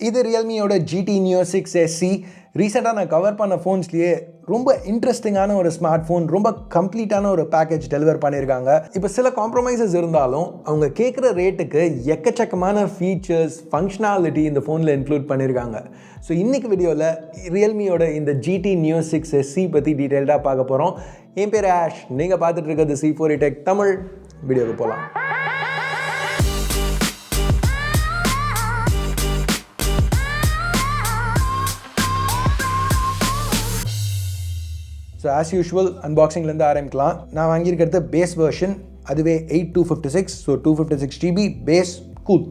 இது ரியல்மியோட GT Neo 6 SE. ரீசெண்டாக நான் கவர் பண்ண ஃபோன்ஸ்லேயே ரொம்ப இன்ட்ரெஸ்டிங்கான ஒரு ஸ்மார்ட் ஃபோன், ரொம்ப கம்ப்ளீட்டான ஒரு பேக்கேஜ் டெலிவர் பண்ணியிருக்காங்க. இப்போ சில காம்ப்ரமைசஸ் இருந்தாலும் அவங்க கேட்குற ரேட்டுக்கு எக்கச்சக்கமான ஃபீச்சர்ஸ், ஃபங்க்ஷனாலிட்டி இந்த ஃபோனில் இன்க்ளூட் பண்ணியிருக்காங்க. ஸோ இன்றைக்கி வீடியோவில் ரியல்மியோட இந்த GT Neo 6 SE பற்றி டீட்டெயில்டாக பார்க்க போகிறோம். என் பேர் ஆஷ், நீங்கள் பார்த்துட்டு இருக்கிறது C4E Tech தமிழ். வீடியோவுக்கு போகலாம். ஸோ ஆஸ் யூஷுவல் அன்பாக்சிங்லேருந்து ஆரம்பிக்கலாம். நான் வாங்கியிருக்கிறது பேஸ் வெர்ஷன், அதுவே 8256. So 256 GB base cool.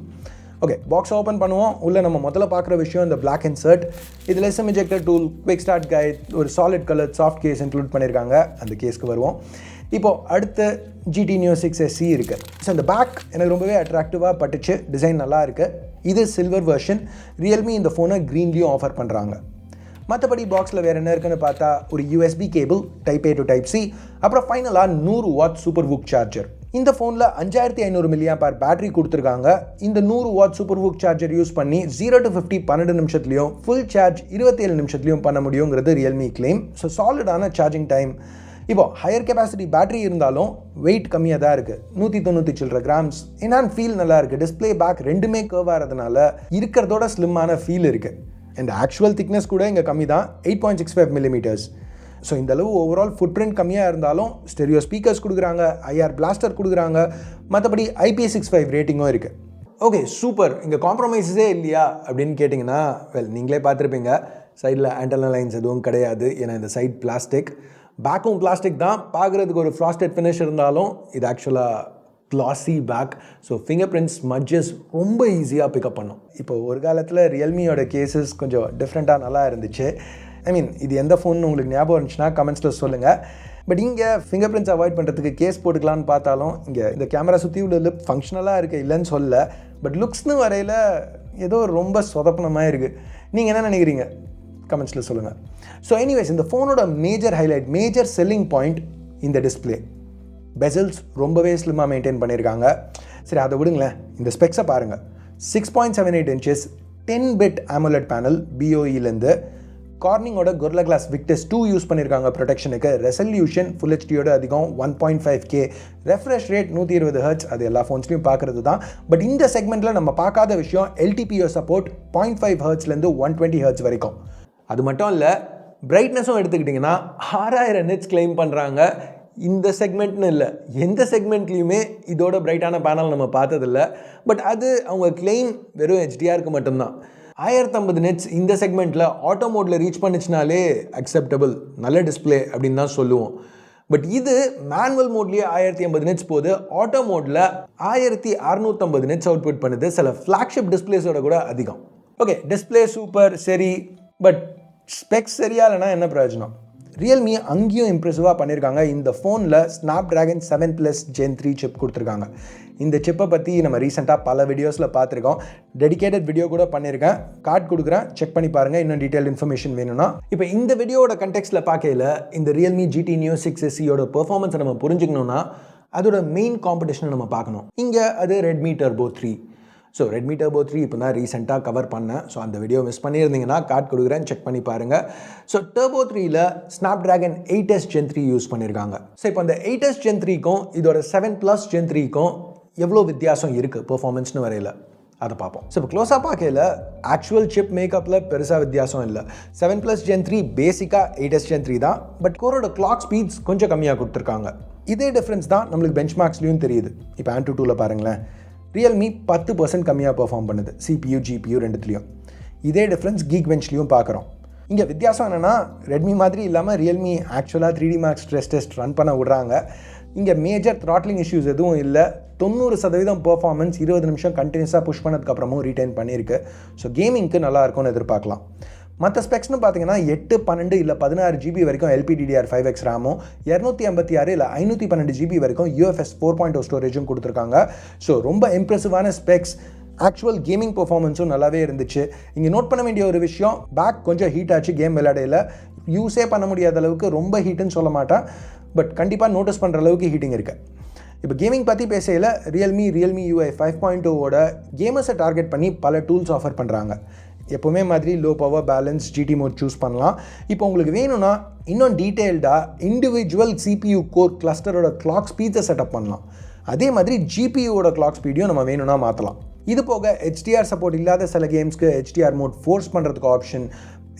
Okay, box open பண்ணுவோம். உள்ளே நம்ம முதல்ல பார்க்குற விஷயம் இந்த பிளாக் இன்சர்ட். இதில் SM ejector tool, quick start guide, ஒரு solid colour soft case include பண்ணியிருக்காங்க. அந்த கேஸ்க்கு வருவோம். இப்போது அடுத்த GT Neo 6 SE இருக்குது. ஸோ இந்த பேக் எனக்கு ரொம்பவே அட்ராக்டிவாக பட்டுச்சு. டிசைன் நல்லா இருக்குது. இது சில்வர் வெர்ஷன். ரியல்மி இந்த ஃபோனை க்ரீன்லேயும் ஆஃபர் பண்ணுறாங்க. மற்றபடி பாக்ஸில் வேறு என்ன இருக்குன்னு பார்த்தா ஒரு USB cable Type A to Type C, அப்புறம் ஃபைனலாக 100 வாட் சூப்பர் வூக் சார்ஜர். இந்த ஃபோனில் 5500 mAh பேட்டரி கொடுத்துருக்காங்க. இந்த 100 watt super VOOC charger use பண்ணி 0 to 50 12 நிமிஷத்துலையும், ஃபுல் சார்ஜ் 27 நிமிஷத்துலையும் பண்ண முடியுங்கிறது ரியல்மி கிளைம். ஸோ சாலிடான சார்ஜிங் டைம். இப்போது ஹையர் கெப்பாசிட்டி பேட்டரி இருந்தாலும் வெயிட் கம்மியாக தான் இருக்குது, 190 சில்லற கிராம்ஸ். என்னன்னு ஃபீல் நல்லா இருக்குது. டிஸ்பிளே பேக் ரெண்டுமே கர்வ் ஆகிறதுனால இருக்கிறதோட ஸ்லிம்மான ஃபீல் இருக்குது. அண்ட் ஆக்சுவல் திக்னஸ் கூட இங்கே கம்மி தான், 8.65 mm. ஸோ இந்த அளவு ஓவரால் ஃபுட் பிரிண்ட் கம்மியாக இருந்தாலும் ஸ்டெரியோ ஸ்பீக்கர்ஸ் கொடுக்குறாங்க, IR பிளாஸ்டர் கொடுக்குறாங்க, மற்றபடி IP65 ரேட்டிங்கும் இருக்குது. Okay, super. இங்கே காம்ப்ரமைஸே இல்லையா அப்படின்னு கேட்டிங்கன்னா, நீங்களே பார்த்துருப்பீங்க, சைடில் ஆண்டனா லைன்ஸ் எதுவும் கிடையாது. ஏன்னா இந்த சைட் பிளாஸ்டிக், பேக்கும் பிளாஸ்டிக் தான். பார்க்குறதுக்கு ஒரு ஃப்ராஸ்டட் ஃபினிஷ் இருந்தாலும் இது ஆக்சுவலாக classy back. So fingerprints smudges ரொம்ப ஈஸியாக பிக்கப் பண்ணும். இப்போ ஒரு காலத்தில் ரியல்மியோட கேசஸ் கொஞ்சம் டிஃப்ரெண்ட்டாக நல்லா இருந்துச்சு. இது எந்த ஃபோன் உங்களுக்கு ஞாபகம் இருந்துச்சுன்னா கமெண்ட்ஸில் சொல்லுங்கள். பட் இங்கே ஃபிங்கர் பிரிண்ட்ஸ் அவாய்ட் பண்ணுறதுக்கு கேஸ் போட்டுக்கலான்னு பார்த்தாலும் இங்கே இந்த கேமரா சுற்றி உள்ள லிப் ஃபங்க்ஷனலாக இருக்குது, இல்லைன்னு சொல்ல. பட் லுக்ஸ்னு வரையில் ஏதோ ரொம்ப சொதப்பனமாக இருக்குது. நீங்கள் என்ன நினைக்கிறீங்க கமெண்ட்ஸில் சொல்லுங்கள். ஸோ எனிவேஸ், இந்த ஃபோனோட major highlight, major selling point இந்த டிஸ்பிளே. பெசல்ஸ் ரொம்பவே ஸ்லிம்மாக மெயின்டைன் பண்ணியிருக்காங்க. சரி, அதை விடுங்களேன். இந்த ஸ்பெக்ஸை பாருங்கள். 6.78 inches 10-bit AMOLED பேனல் BOEலேருந்து. கார்னிங்கோட Gorilla Glass Victus 2 யூஸ் பண்ணியிருக்காங்க ப்ரொடெக்ஷனுக்கு. ரெசல்யூஷன் ஃபுல் HDயோட அதிகம், 1.5K. Refresh rate 120 Hz. அது எல்லா ஃபோன்ஸ்லையும் பார்க்குறது தான். பட் இந்த செக்மெண்ட்டில் நம்ம பார்க்காத விஷயம் LTPO சப்போர்ட் 0.5 Hzலேருந்து 120 Hz வரைக்கும். அது மட்டும் இல்லை, பிரைட்னஸும் எடுத்துக்கிட்டிங்கன்னா 6000 nits கிளைம் பண்ணுறாங்க. இந்த செக்மெண்ட்னு இல்லை, எந்த செக்மெண்ட்லேயுமே இதோட பிரைட்டான பேனல் நம்ம பார்த்ததில்ல. பட் அது அவங்க கிளைம் வெறும் HDRக்கு மட்டும்தான். 1050 nits இந்த செக்மெண்ட்டில் ஆட்டோ மோடில் ரீச் பண்ணிச்சுனாலே அக்செப்டபிள், நல்ல டிஸ்பிளே அப்படின்னு தான் சொல்லுவோம். பட் இது மேனுவல் மோட்லேயே 1050 nits போது, ஆட்டோ மோடில் 1650 nits அவுட்புட் பண்ணுது. சில ஃப்ளாக்ஷிப் டிஸ்பிளேஸோட கூட அதிகம். ஓகே, டிஸ்பிளே சூப்பர், சரி. பட் ஸ்பெக்ஸ் சரியா இல்லைனா என்ன பிரயோஜனம்? ரியல்மி அங்கேயும் இம்ப்ரெசிவாக பண்ணியிருக்காங்க. இந்த ஃபோனில் Snapdragon 7+ Gen 3 சிப் கொடுத்துருக்காங்க. இந்த சிப்பை பற்றி நம்ம ரீசெண்டாக பல வீடியோஸில் பார்த்துருக்கோம். டெடிகேட்டட் வீடியோ கூட பண்ணியிருக்கேன், கார்டு கொடுக்குறேன், செக் பண்ணி பாருங்கள். இன்னும் டீட்டெயில் இன்ஃபர்மேஷன் வேணும்னா. இப்போ இந்த வீடியோட கண்டெக்ஸ்டில் பார்க்கையில் இந்த ரியல்மி GT Neo 6 SEயோட பெர்ஃபார்மன்ஸை நம்ம புரிஞ்சுக்கணுன்னா அதோட மெயின் காம்படிஷனை நம்ம பார்க்கணும். இங்கே அது Redmi Turbo 3. So Redmi Turbo 3 இப்போ தான் ரீசெண்டாக கவர் பண்ணேன். ஸோ அந்த வீடியோ மிஸ் பண்ணியிருந்தீங்கன்னா கார்டு கொடுக்குறேன், செக் பண்ணி பாருங்கள். So Turbo 3ல் Snapdragon 8s Gen 3 use பண்ணியிருக்காங்க. ஸோ இப்போ அந்த 8s Gen 3க்கும் இதோட 7+ Gen 3க்கும் எவ்வளோ வித்தியாசம் இருக்குது பெர்ஃபார்மன்ஸ்னு வரையில் அதை பார்ப்போம். ஸோ இப்போ க்ளோஸாக பார்க்கல ஆக்சுவல் சிப் மேக்கப்பில் பெருசாக வித்தியாசம் இல்லை. 7+ Gen 3 பேசிக்காக 8s Gen 3 தான். பட் கோரோட கிளாக் ஸ்பீட்ஸ் கொஞ்சம் கம்மியாக கொடுத்துருக்காங்க. இதே டிஃப்ரென்ஸ் தான் நம்மளுக்கு பெஞ்ச்மார்க்ஸ்லையும் தெரியுது. இப்போ Antutuல பாருங்களேன், ரியல்மி 10% கம்மியாக பெர்ஃபார்ம் பண்ணுது, CPU GPU ரெண்டுத்துலேயும். இதே டிஃப்ரென்ஸ் Geekbenchலையும் பார்க்குறோம். இங்கே வித்தியாசம் என்னென்னா, ரெட்மி மாதிரி இல்லாமல் ரியல்மி ஆக்சுவலாக 3D Max stress test run பண்ண விடுறாங்க. இங்கே மேஜர் த்ராட்லிங் இஷ்யூஸ் எதுவும் இல்லை. 90% பெர்ஃபார்மன்ஸ் 20 நிமிஷம் கண்டினியூஸாக புஷ் பண்ணதுக்கப்புறமும் ரீட்டைன் பண்ணியிருக்கு. ஸோ கேமிங்க்கு நல்லா இருக்கும்னு எதிர்பார்க்கலாம். மற்ற ஸ்பெக்ஸ்னு பார்த்தீங்கன்னா 8, 12 இல்லை 16 GB வரைக்கும் LPDDR5X ரேமும், 256 இல்லை 512 GB வரைக்கும் UFS 4.0 ஸ்டோரேஜும் கொடுத்துருக்காங்க. ஸோ ரொம்ப இம்ப்ரெசிவான ஸ்பெக்ஸ். ஆக்சுவல் கேமிங் பெர்ஃபார்மன்ஸும் நல்லாவே இருந்துச்சு. இங்கே நோட் பண்ண வேண்டிய ஒரு விஷயம், பேக் கொஞ்சம் ஹீட் ஆச்சு கேம் விளையாடையில். யூஸே பண்ண முடியாத அளவுக்கு ரொம்ப ஹீட்டுன்னு சொல்ல மாட்டேன், பட் கண்டிப்பாக நோட்டீஸ் பண்ணுற அளவுக்கு ஹீட்டிங் இருக்குது. இப்போ கேமிங் பற்றி பேசையில் ரியல்மி UI 5.0ஓட கேமர்ஸை டார்கெட் பண்ணி பல டூல்ஸ் ஆஃபர் பண்ணுறாங்க. எப்போவுமே மாதிரி low power balance GT mode choose பண்ணலாம். இப்போ உங்களுக்கு வேணும்னா இன்னும் டீட்டெயில்டாக இண்டிவிஜுவல் CPU கோர் கிளஸ்டரோட கிளாக் ஸ்பீட்ஸை செட்டப் பண்ணலாம். அதே மாதிரி GPUவோட கிளாக் ஸ்பீடையும் நம்ம வேணும்னா மாற்றலாம். இது போக HDR சப்போர்ட் இல்லாத சில கேம்ஸ்க்கு HDR மோட் ஃபோர்ஸ் பண்ணுறதுக்கு ஆப்ஷன்,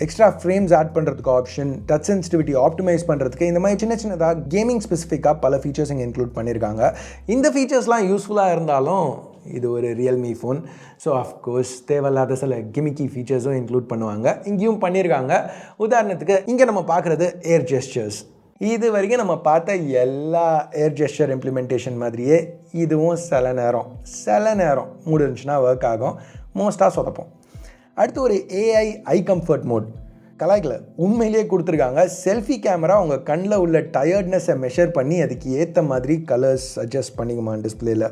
எக்ஸ்ட்ரா ஃப்ரேம்ஸ் ஆட் பண்ணுறதுக்கு ஆப்ஷன், டச் சென்சிட்டிவிட்டி ஆப்டிமைஸ் பண்ணுறதுக்கு, இந்த மாதிரி சின்னதாக கேமிங் ஸ்பெசிஃபிக்காக பல ஃபீச்சர்ஸ் இங்கே இன்க்ளூட் பண்ணியிருக்காங்க. இந்த ஃபீச்சர்ஸ்லாம் யூஸ்ஃபுல்லாக இருந்தாலும் இது ஒரு ரியல்மி ஃபோன். ஸோ அஃப்கோர்ஸ் தேவையில்லாத சில கிமிக்கி ஃபீச்சர்ஸும் இன்க்ளூட் பண்ணுவாங்க. இங்கேயும் பண்ணியிருக்காங்க. உதாரணத்துக்கு இங்கே நம்ம பார்க்குறது ஏர் ஜெஸ்டர்ஸ். இது வரைக்கும் நம்ம பார்த்த எல்லா ஏர் ஜெஸ்டர் இம்ப்ளிமெண்டேஷன் மாதிரியே இதுவும் சில நேரம் முடிஞ்சுன்னா ஒர்க் ஆகும், மோஸ்ட்டாக சொதப்போம். அடுத்து ஒரு AI ஐ கம்ஃபர்ட் மோட். கலாய்க்கில் உண்மையிலேயே கொடுத்துருக்காங்க. செல்ஃபி கேமரா உங்கள் கண்ணில் உள்ள டயர்ட்னஸை மெஷர் பண்ணி அதுக்கு ஏற்ற மாதிரி கலர்ஸ் அட்ஜஸ்ட் பண்ணிக்குமா டிஸ்பிளேயில்.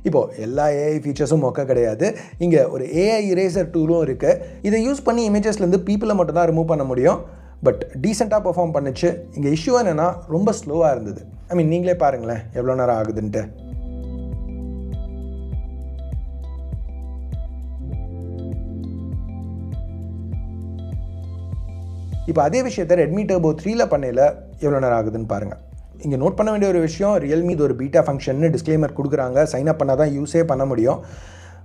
இப்போது எல்லா AI ஃபீச்சர்ஸும் மொக்க கிடையாது. இங்கே ஒரு AI இரேசர் டூலும் இருக்குது. இதை யூஸ் பண்ணி இமேஜஸ்லேருந்து பீப்புளை மட்டும் தான் ரிமூவ் பண்ண முடியும். பட் டீசெண்டாக பெர்ஃபார்ம் பண்ணிச்சு. இங்கே இஷ்யூ என்னென்னா ரொம்ப ஸ்லோவாக இருந்தது. நீங்களே பாருங்களேன் எவ்வளோ நேரம் ஆகுதுன்ட்டு. இப்போ அதே விஷயத்தை ரெட்மி டர்போ 3ல பண்ணையில் எவ்வளோ நேரம் ஆகுதுன்னு பாருங்கள். இங்கே நோட் பண்ண வேண்டிய ஒரு விஷயம், ரியல்மி இது ஒரு பீட்டா ஃபங்க்ஷன்னு டிஸ்க்ளைமர் கொடுக்குறாங்க. சைன் அப் பண்ணால் தான் யூஸே பண்ண முடியும்.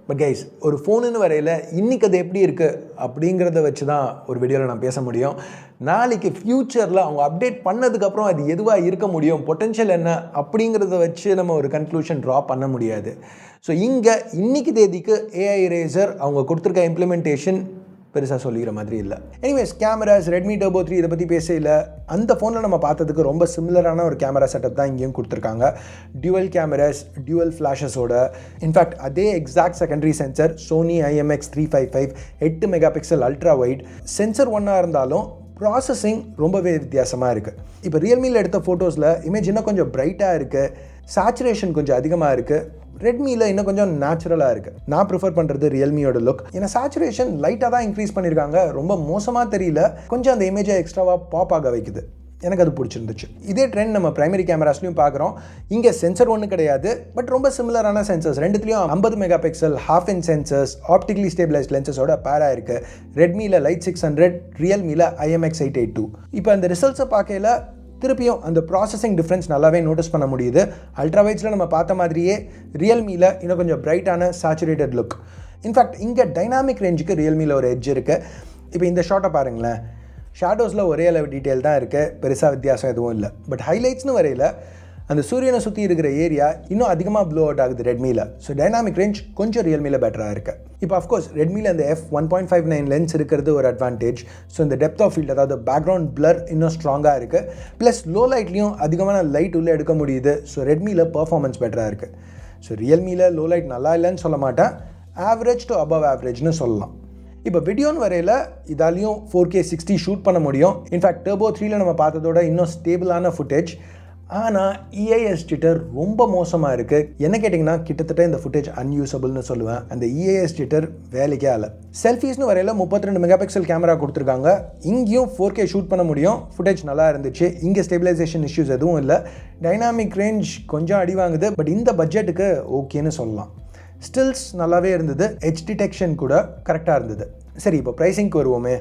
பட் கைஸ், ஒரு ஃபோனுன்னு வரையில் இன்றைக்கி அது எப்படி இருக்குது அப்படிங்கிறத வச்சு தான் ஒரு வீடியோவில் நான் பேச முடியும். நாளைக்கு ஃப்யூச்சரில் அவங்க அப்டேட் பண்ணதுக்கப்புறம் அது எதுவாக இருக்க முடியும், பொட்டென்ஷியல் என்ன அப்படிங்கிறத வச்சு நம்ம ஒரு கன்க்ளூஷன் ட்ரா பண்ண முடியாது. ஸோ இன்னைக்கு தேதிக்கு AI இரேசர் அவங்க கொடுத்துருக்க இம்ப்ளிமெண்டேஷன் பெருசாக சொல்லிக்கிற மாதிரி இல்லை. எனிவேஸ், கேமராஸ் ரெட்மி டர்போ 3 இதை பற்றி பேசல. அந்த ஃபோனில் நம்ம பார்த்ததுக்கு ரொம்ப சிமிலரான ஒரு கேமரா செட்டப் தான் இங்கேயும் கொடுத்துருக்காங்க. டியூவல் கேமராஸ், டியூவல் ஃப்ளாஷஸோட. இன்ஃபேக்ட் அதே exact secondary sensor Sony IMX355 8 megapixel ultra wide sensor ஒன்றா இருந்தாலும் ப்ராசஸிங் ரொம்பவே வித்தியாசமாக இருக்குது. இப்போ ரியல்மியில் எடுத்த ஃபோட்டோஸில் இமேஜ் இன்னும் கொஞ்சம் பிரைட்டாக இருக்குது, சேச்சுரேஷன் கொஞ்சம் அதிகமாக இருக்குது. ரெட்மியில் இன்னும் கொஞ்சம் நேச்சுரலாக இருக்குது. நான் ப்ரிஃபர் பண்ணுறது ரியல்மியோட லுக். ஏன்னா சேச்சுரேஷன் லைட்டாக தான் இன்க்ரீஸ் பண்ணியிருக்காங்க. ரொம்ப மோசமாக தெரியல, கொஞ்சம் அந்த இமேஜை எக்ஸ்ட்ராவாக பாப் ஆக வைக்குது. எனக்கு அது பிடிச்சிருந்துச்சு. இதே ட்ரெண்ட் நம்ம பிரைமரி கேமராஸ்லையும் பார்க்குறோம். இங்கே சென்சர் ஒன்று கிடையாது, பட் ரொம்ப சிமிலரான சென்சர்ஸ். ரெண்டுத்துலேயும் 50 megapixel half inch sensors, optically stabilised லென்சஸோட பேராக இருக்குது. ரெட்மியில் லைட் 600, ரியல்மியில் IMX882. இப்போ அந்த ரிசல்ட்ஸை பார்க்கல திருப்பியும் அந்த ப்ராசஸிங் டிஃப்ரென்ஸ் நல்லாவே நோட்டீஸ் பண்ண முடியுது. அல்ட்ரா வைட்ஸில் நம்ம பார்த்த மாதிரியே ரியல்மியில் இன்னும் கொஞ்சம் பிரைட்டான சேச்சுரேட்டட் லுக். இன்ஃபேக்ட் இங்கே டைனாமிக் ரேஞ்சுக்கு ரியல்மியில் ஒரு எட்ஜ் இருக்குது. இப்போ இந்த ஷாட்டை பாருங்களேன், ஷேடோஸில் ஒரே அளவு டீட்டெயில் தான் இருக்குது, பெருசாக வித்தியாசம் எதுவும் இல்லை. பட் ஹைலைட்ஸ்னு வரையில் அந்த சூரியனை சுற்றி இருக்கிற ஏரியா இன்னும் அதிகமாக ப்ளோ அவுட் ஆகுது ரெட்மியில். ஸோ டைனாமிக் ரேஞ்ச் கொஞ்சம் ரியல்மியில் பெட்டராக இருக்குது. இப்போ அஃப்கோர்ஸ் ரெட்மியில் அந்த f1.59 லென்ஸ் இருக்கிறது ஒரு அட்வான்டேஜ். ஸோ இந்த டெப்த் ஆஃப் ஃபீல்ட், அதாவது பேக்ரவுண்ட் பிளர் இன்னும் ஸ்ட்ராங்காக இருக்குது. ப்ளஸ் லோ லைட்லேயும் அதிகமான லைட் உள்ளே எடுக்க முடியுது. ஸோ ரெட்மியில் பர்ஃபார்மன்ஸ் பெட்டராக இருக்குது. ஸோ ரியல்மியில் லோ லைட் நல்லா இல்லைன்னு சொல்ல மாட்டேன், ஆவரேஜ் டு அபவ் ஆவரேஜ்னு சொல்லலாம். இப்போ வீடியோன்னு வரையில் இதாலையும் 4K 60 ஷூட் பண்ண முடியும். இன்ஃபேக்ட் டர்போ 3ல நம்ம பார்த்ததோட இன்னும் ஸ்டேபிளான ஃபுட்டேஜ். ஆனால் EIS ஜிட்டர் ரொம்ப மோசமாக இருக்குது. என்ன கேட்டிங்கன்னா கிட்டத்தட்ட இந்த ஃபுட்டேஜ் அன்யூசபிள்னு சொல்லுவேன். அந்த EIS ஜிட்டர் வேலைக்கே ஆகலை. செல்ஃபீஸ்னு வரையில் 32 மெகா பிக்சல் கேமரா கொடுத்துருக்காங்க. இங்கேயும் 4K ஷூட் பண்ண முடியும். ஃபுட்டேஜ் நல்லா இருந்துச்சு. இங்கே ஸ்டெபிலைசேஷன் இஷ்யூஸ் எதுவும் இல்லை. டைனாமிக் ரேஞ்ச் கொஞ்சம் அடி வாங்குது, பட் இந்த பட்ஜெட்டுக்கு ஓகேன்னு சொல்லலாம். ஸ்டில்ஸ் நல்லாவே இருந்தது. எட்ஜ் டிடெக்ஷன் கூட கரெக்டாக இருந்தது. சரி, இப்போ ப்ரைஸிங்க்கு வருவோமே.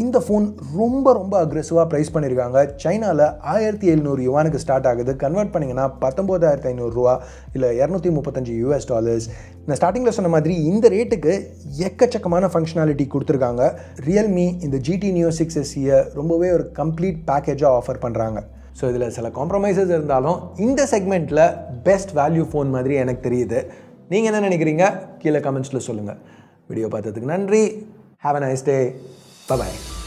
இந்த ஃபோன் ரொம்ப அக்ரெசிவாக ப்ரைஸ் பண்ணியிருக்காங்க. சைனாவில் 1700 யுவானுக்கு ஸ்டார்ட் ஆகுது. கன்வெர்ட் பண்ணிங்கன்னா 19,500 ரூபா, இல்லை $235. நான் ஸ்டார்டிங்கில் சொன்ன மாதிரி இந்த ரேட்டுக்கு எக்கச்சக்கமான ஃபங்க்ஷனாலிட்டி கொடுத்துருக்காங்க. ரியல்மி இந்த GT Neo 6SE ரொம்பவே ஒரு கம்ப்ளீட் பேக்கேஜாக ஆஃபர் பண்ணுறாங்க. ஸோ இதில் சில காம்ப்ரமைசஸ் இருந்தாலும் இந்த செக்மெண்ட்டில் பெஸ்ட் வேல்யூ ஃபோன் மாதிரி எனக்கு தெரியுது. நீங்கள் என்ன நினைக்கிறீங்க? கீழே கமெண்ட்ஸில் சொல்லுங்கள். வீடியோ பார்த்ததுக்கு நன்றி. Have a nice day. Bye-bye.